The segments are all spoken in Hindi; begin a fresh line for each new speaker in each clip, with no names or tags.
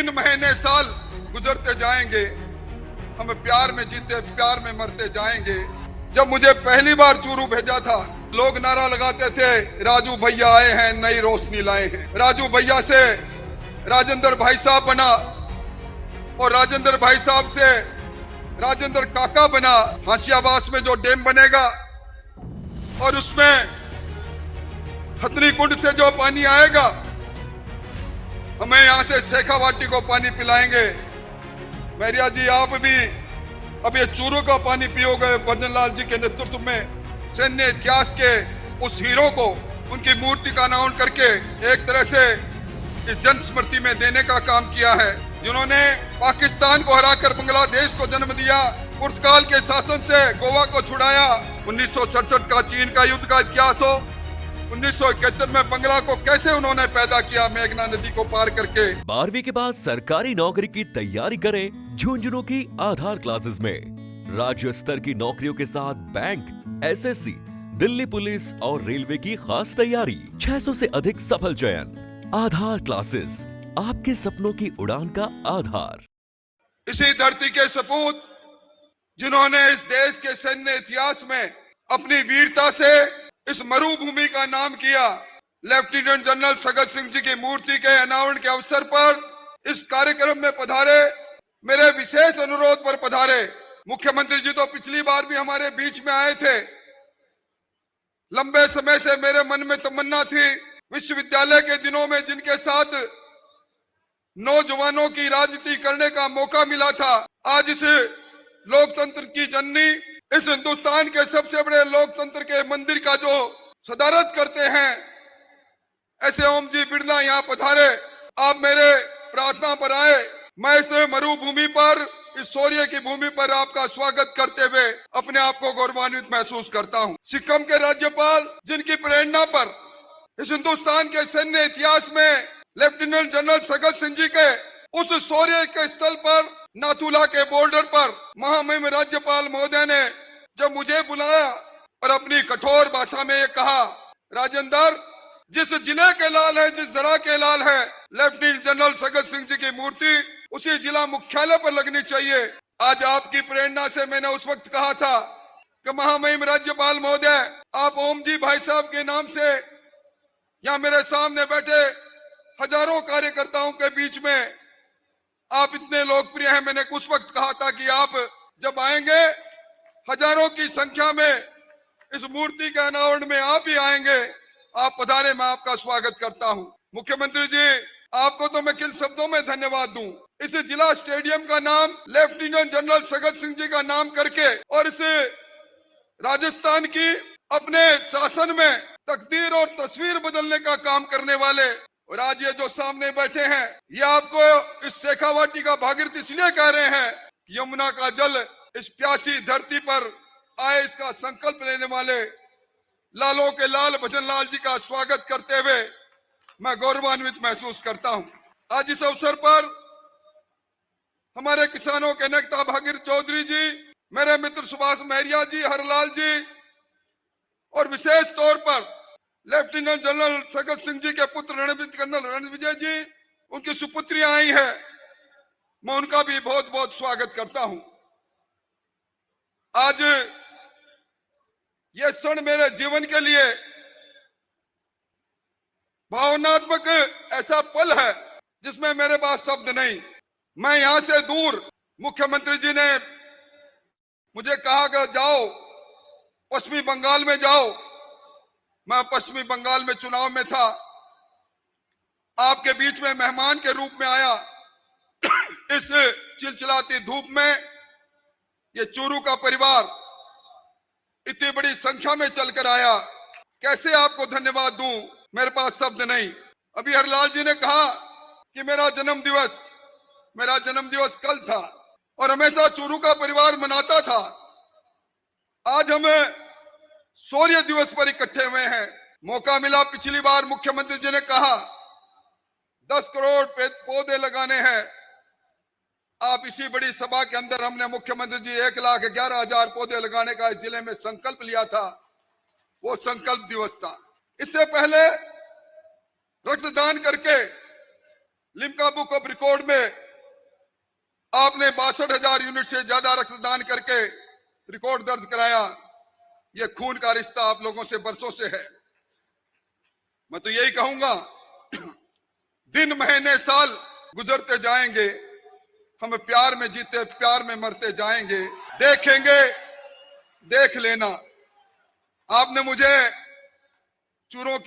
दिन महीने साल गुजरते जाएंगे, हम प्यार में जीते प्यार में मरते जाएंगे। जब मुझे पहली बार चूरू भेजा था, लोग नारा लगाते थे, राजू भैया आए हैं नई रोशनी लाए हैं। राजू भैया से राजेंद्र भाई साहब बना और राजेंद्र भाई साहब से राजेंद्र काका बना। हाशियाबास में जो डैम बनेगा और उसमें खतरी कुंड से जो पानी आएगा, हमें यहां से शेखावाटी को पानी पिलाएंगे। मैरिया जी, आप भी अब ये चूरू का पानी पियोगे। भजन लाल जी के नेतृत्व में सैन्य इतिहास के उस हीरो को उनकी मूर्ति का अनावरण करके एक तरह से इस जन स्मृति में देने का काम किया है, जिन्होंने पाकिस्तान को हराकर बांग्लादेश को जन्म दिया, पुर्तगाल के शासन से गोवा को छुड़ाया। 1967 का चीन का युद्ध का इतिहास हो, 1971 में बंगला को कैसे उन्होंने पैदा किया मेघना नदी को पार करके।
12वीं के बाद सरकारी नौकरी की तैयारी करें झुंझुनू की आधार क्लासेस में। राज्य स्तर की नौकरियों के साथ बैंक, एसएससी, दिल्ली पुलिस और रेलवे की खास तैयारी। 600 से अधिक सफल चयन। आधार क्लासेस, आपके सपनों की उड़ान का आधार।
इसी धरती के सपूत जिन्होंने इस देश के सैन्य इतिहास में अपनी वीरता से इस मरुभूमि का नाम किया, लेफ्टिनेंट जनरल सगत सिंह जी की मूर्ति के अनावरण के अवसर पर इस कार्यक्रम में पधारे, मेरे विशेष अनुरोध पर पधारे। मुख्यमंत्री जी तो पिछली बार भी हमारे बीच में आए थे। लंबे समय से मेरे मन में तमन्ना थी, विश्वविद्यालय के दिनों में जिनके साथ नौजवानों की राजनीति करने का मौका मिला था, आज इस लोकतंत्र की जननी, इस हिंदुस्तान के सबसे बड़े लोकतंत्र के मंदिर का जो सदारत करते हैं, ऐसे ओम जी बिरला यहाँ पधारे। आप मेरे प्रार्थना पर आए। मैं इस मरुभूमि पर, इस शौर्य की भूमि पर आपका स्वागत करते हुए अपने आप को गौरवान्वित महसूस करता हूँ। सिक्किम के राज्यपाल, जिनकी प्रेरणा पर इस हिंदुस्तान के सैन्य इतिहास में लेफ्टिनेंट जनरल सगत सिंह जी के उस शौर्य के स्थल पर, नाथुला के बॉर्डर पर, महामहिम राज्यपाल महोदय ने जब मुझे बुलाया और अपनी कठोर भाषा में ये कहा, राजेंद्र, जिस जिले के लाल है, जिस जरा के लाल है, लेफ्टिनेंट जनरल सगत सिंह जी की मूर्ति उसी जिला मुख्यालय पर लगनी चाहिए। आज आपकी प्रेरणा से मैंने उस वक्त कहा था कि महामहिम राज्यपाल महोदय, आप ओम जी भाई साहब के नाम से यहाँ मेरे सामने बैठे हजारों कार्यकर्ताओं के बीच में आप इतने लोकप्रिय हैं। मैंने उस वक्त कहा था कि आप जब आएंगे, हजारों की संख्या में इस मूर्ति के अनावरण में आप ही आएंगे। आप पधारे, मैं आपका स्वागत करता हूं। मुख्यमंत्री जी, आपको तो मैं किन शब्दों में धन्यवाद दूं। इस जिला स्टेडियम का नाम लेफ्टिनेंट जनरल सगत सिंह जी का नाम करके और इस राजस्थान की अपने शासन में तकदीर और तस्वीर बदलने का काम करने वाले, और आज ये जो सामने बैठे हैं, ये आपको इस शेखावाटी का भागीरथ इसलिए कह रहे हैं, यमुना का जल इस प्यासी धरती पर आए, इसका संकल्प लेने वाले लालों के लाल भजन लाल जी का स्वागत करते हुए मैं गौरवान्वित महसूस करता हूं। आज इस अवसर पर हमारे किसानों के नेता भागीरथ चौधरी जी, मेरे मित्र सुभाष महरिया जी, हरलाल जी, और विशेष तौर पर लेफ्टिनेंट जनरल सगत सिंह जी के पुत्र रणजीत कर्नल रणविजय जी, उनकी सुपुत्रियां आई है, मैं उनका भी बहुत बहुत स्वागत करता हूं। आज ये क्षण मेरे जीवन के लिए भावनात्मक ऐसा पल है जिसमें मेरे पास शब्द नहीं। मैं यहां से दूर, मुख्यमंत्री जी ने मुझे कहा कि जाओ पश्चिमी बंगाल में जाओ। मैं पश्चिमी बंगाल में चुनाव में था, आपके बीच में मेहमान के रूप में आया। इस चिलचिलाती धूप में ये चूरू का परिवार इतनी बड़ी संख्या में चलकर आया, कैसे आपको धन्यवाद दूं, मेरे पास शब्द नहीं। अभी हरलाल जी ने कहा कि मेरा जन्म दिवस कल था और हमेशा चूरू का परिवार मनाता था। आज हम शौर्य दिवस पर इकट्ठे हुए हैं। मौका मिला, पिछली बार मुख्यमंत्री जी ने कहा 10 करोड़ पौधे लगाने हैं। आप इसी बड़ी सभा के अंदर हमने मुख्यमंत्री जी 1,11,000 पौधे लगाने का इस जिले में संकल्प लिया था, वो संकल्प दिवस था। इससे पहले रक्तदान करके लिम्का बुक ऑफ रिकॉर्ड में आपने 62,000 यूनिट से ज्यादा रक्तदान करके रिकॉर्ड दर्ज कराया। यह खून का रिश्ता आप लोगों से बरसों से है। मैं तो यही कहूंगा, दिन महीने साल गुजरते जाएंगे, हम प्यार में जीते प्यार में मरते जाएंगे। देखेंगे, देख लेना। आपने मुझे चूरू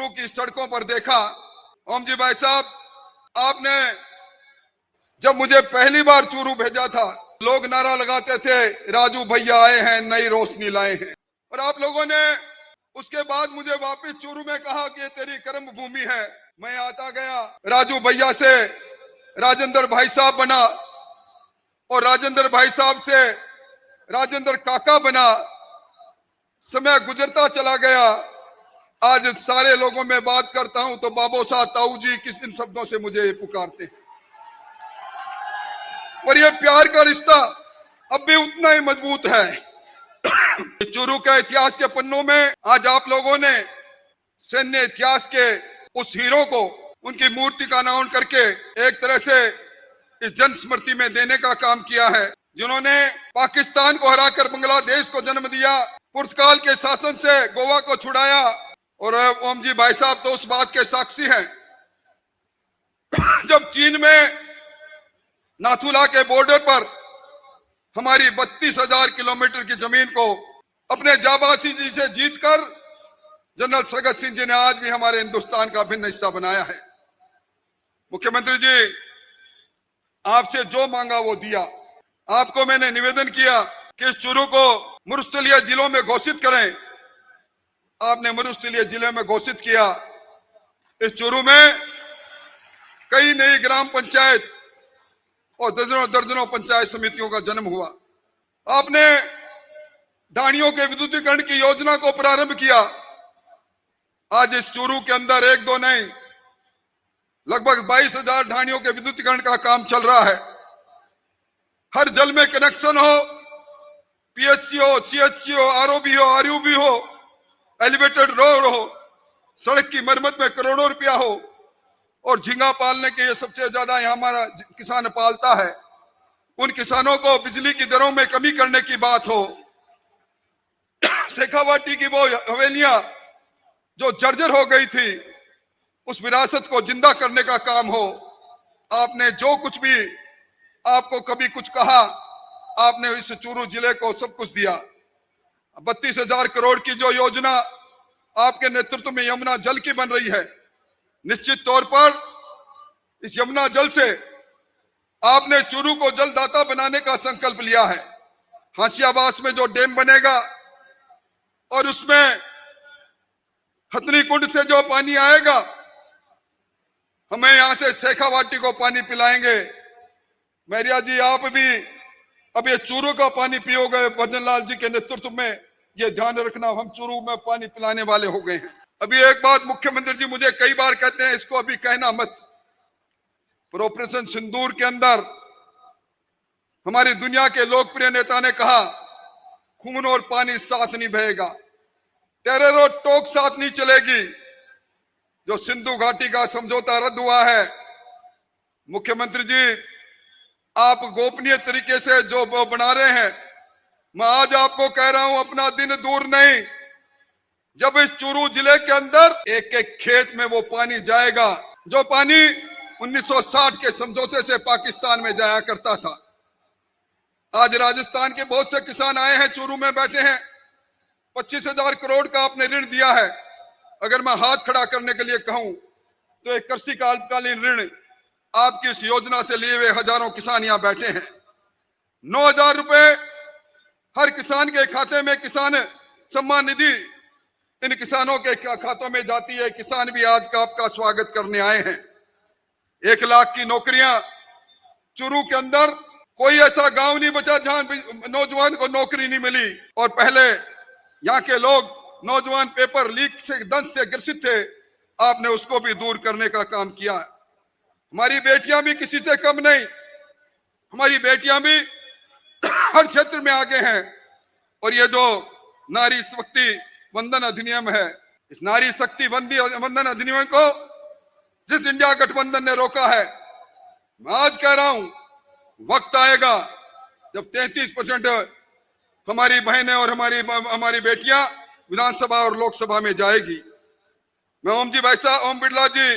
की सड़कों पर देखा। ओम जी भाई साहब, आपने जब मुझे पहली बार चूरू भेजा था, लोग नारा लगाते थे, राजू भैया आए हैं, नई रोशनी लाए हैं। और आप लोगों ने उसके बाद मुझे वापस चूरू में कहा कि तेरी कर्म भूमि है। मैं आता गया, राजू भैया से राजेंद्र भाई साहब बना और राजेंद्र भाई साहब से राजेंद्र काका बना। समय गुजरता चला गया। आज सारे लोगों में बात करता हूं तो बाबू साहब, ताऊ जी, किस इन शब्दों से मुझे पुकारते हैं। और ये प्यार का रिश्ता अब भी उतना ही मजबूत है। चूरू के इतिहास के पन्नों में आज आप लोगों ने सैन्य इतिहास के उस हीरो को, उनकी मूर्ति का अनावरण करके एक तरह से इस जन स्मृति में देने का काम किया है, जिन्होंने पाकिस्तान को हराकर बांग्लादेश को जन्म दिया, पुर्तगाल के शासन से गोवा को छुड़ाया। और ओम जी भाई साहब तो उस बात के साक्षी हैं, जब चीन में नाथुला के बॉर्डर पर हमारी 32,000 किलोमीटर की जमीन को अपने जाबाजी जी से जीतकर जनरल सगत सिंह जी ने आज भी हमारे हिंदुस्तान का भिन्न हिस्सा बनाया है। मुख्यमंत्री जी, आपसे जो मांगा वो दिया। आपको मैंने निवेदन किया कि इस चूरू को मरुस्थलीय जिलों में घोषित करें। आपने मरुस्थलीय जिले में घोषित किया। इस चूरू में कई नई ग्राम पंचायत और दर्जनों पंचायत समितियों का जन्म हुआ। आपने ढाणियों के विद्युतीकरण की योजना को प्रारंभ किया। आज इस चूरू के अंदर एक दो नहीं, लगभग 22,000 ढाणियों के विद्युतीकरण का काम चल रहा है। हर जल में कनेक्शन हो, पीएचसी हो, सीएचसी हो, आरओबी हो, आरयूबी हो, एलिवेटेड रोड हो, सड़क की मरम्मत में करोड़ों रुपया हो, और झींगा पालने के ये सबसे ज्यादा यहाँ हमारा किसान पालता है। उन किसानों को बिजली की दरों में कमी करने की बात हो, शेखावाटी की वो हवेलियां जो जर्जर हो गई थी, उस विरासत को जिंदा करने का काम हो। आपने जो कुछ भी आपको कभी कुछ कहा, आपने इस चूरू जिले को सब कुछ दिया। 32,000 करोड़ की जो योजना आपके नेतृत्व में यमुना जल की बन रही है, निश्चित तौर पर इस यमुना जल से आपने चूरू को जलदाता बनाने का संकल्प लिया है। हाशियाबास में जो डैम बनेगा और उसमें हथनी कुंड से जो पानी आएगा, हमें यहां से शेखावाटी को पानी पिलाएंगे। मैरिया जी, आप भी अब ये चूरू का पानी पियोगे भजन लाल जी के नेतृत्व में, ये ध्यान रखना, हम चूरू में पानी पिलाने वाले हो गए हैं। अभी एक बात मुख्यमंत्री जी मुझे कई बार कहते हैं, इसको अभी कहना मत, पर ऑपरेशन सिंदूर के अंदर हमारी दुनिया के लोकप्रिय नेता ने कहा, खून और पानी साथ नहीं बहेगा, टेरर और टोक साथ नहीं चलेगी। जो सिंधु घाटी का समझौता रद्द हुआ है, मुख्यमंत्री जी आप गोपनीय तरीके से जो बना रहे हैं, मैं आज आपको कह रहा हूं, अपना दिन दूर नहीं, जब इस चूरू जिले के अंदर एक एक खेत में वो पानी जाएगा जो पानी 1960 के समझौते से पाकिस्तान में जाया करता था। आज राजस्थान के बहुत से किसान आए हैं, चूरू में बैठे हैं। 25,000 करोड़ का आपने ऋण दिया है। अगर मैं हाथ खड़ा करने के लिए कहूं तो एक कृषि का अल्पकालीन ऋण आपकी इस योजना से लिए हुए हजारों किसान यहां बैठे हैं। 9,000 रुपए हर किसान के खाते में किसान सम्मान निधि इन किसानों के खातों में जाती है। किसान भी आज का आपका स्वागत करने आए हैं। 1 लाख की नौकरियां चूरू के अंदर, कोई ऐसा गांव नहीं बचा जहां नौजवान को नौकरी नहीं मिली। और पहले यहाँ के लोग नौजवान पेपर लीक से दंश से ग्रसित थे, आपने उसको भी दूर करने का काम किया। हमारी बेटियां भी किसी से कम नहीं, हमारी बेटियां भी हर क्षेत्र में आगे हैं। और ये जो नारी शक्ति वंदन अधिनियम है, इस नारी शक्ति वंदन अधिनियम को जिस इंडिया गठबंधन ने रोका है, मैं आज कह रहा हूं, वक्त आएगा जब 33% हमारी बहनें और हमारी बेटियां विधानसभा और लोकसभा में जाएगी। मैं ओम बिरला जी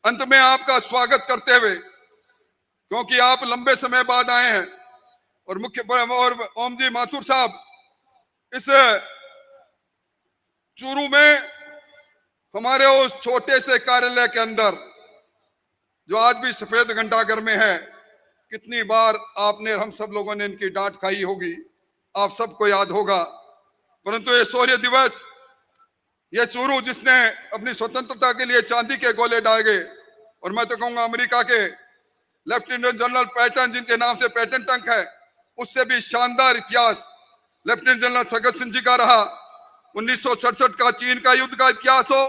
अंत में आपका स्वागत करते हुए, क्योंकि आप लंबे समय बाद आए हैं और ओम जी माथुर साहब इस चूरू में हमारे उस छोटे से कार्यालय के अंदर जो आज भी सफेद घंटाघर में है, कितनी बार आपने हम सब लोगों ने इनकी डांट खाई होगी, आप सबको याद होगा। परंतु ये शौर्य दिवस, ये चूरू जिसने अपनी स्वतंत्रता के लिए चांदी के गोले डाले, और मैं तो कहूंगा अमेरिका के लेफ्टिनेंट जनरल पैटन जिनके नाम से पैटन टंक है, उससे भी शानदार इतिहास लेफ्टिनेंट जनरल सगत सिंह जी का रहा। 1967 का चीन का युद्ध का इतिहास हो,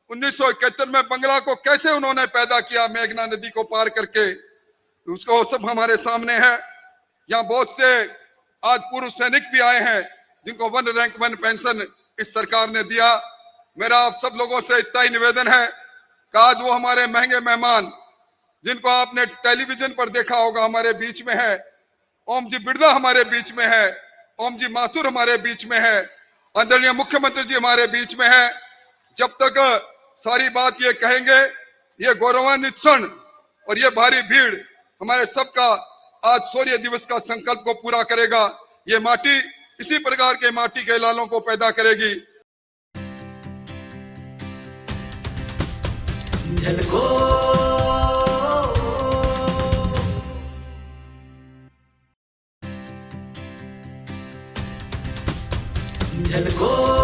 1971 में बंगला को कैसे उन्होंने पैदा किया मेघना नदी को पार करके, तो उसको सब हमारे सामने है। यहाँ बहुत से आज पूर्व सैनिक भी आए हैं जिनको 1 रैंक 1 पेंशन इस सरकार ने दिया। मेरा आप सब लोगों से इतना ही निवेदन है कि आज वो हमारे महंगे मेहमान जिनको आपने टेलीविजन पर देखा होगा हमारे बीच में है। ओम जी बिरला हमारे बीच में है, ओम जी माथुर हमारे बीच में है, आदरणीय मुख्यमंत्री जी हमारे बीच में है। जब तक सारी बात ये कहेंगे, ये गौरवान्वित क्षण और ये भारी भीड़ हमारे सबका आज शौर्य दिवस का संकल्प को पूरा करेगा। ये माटी इसी प्रकार के माटी के लालों को पैदा करेगी।
झलको झलको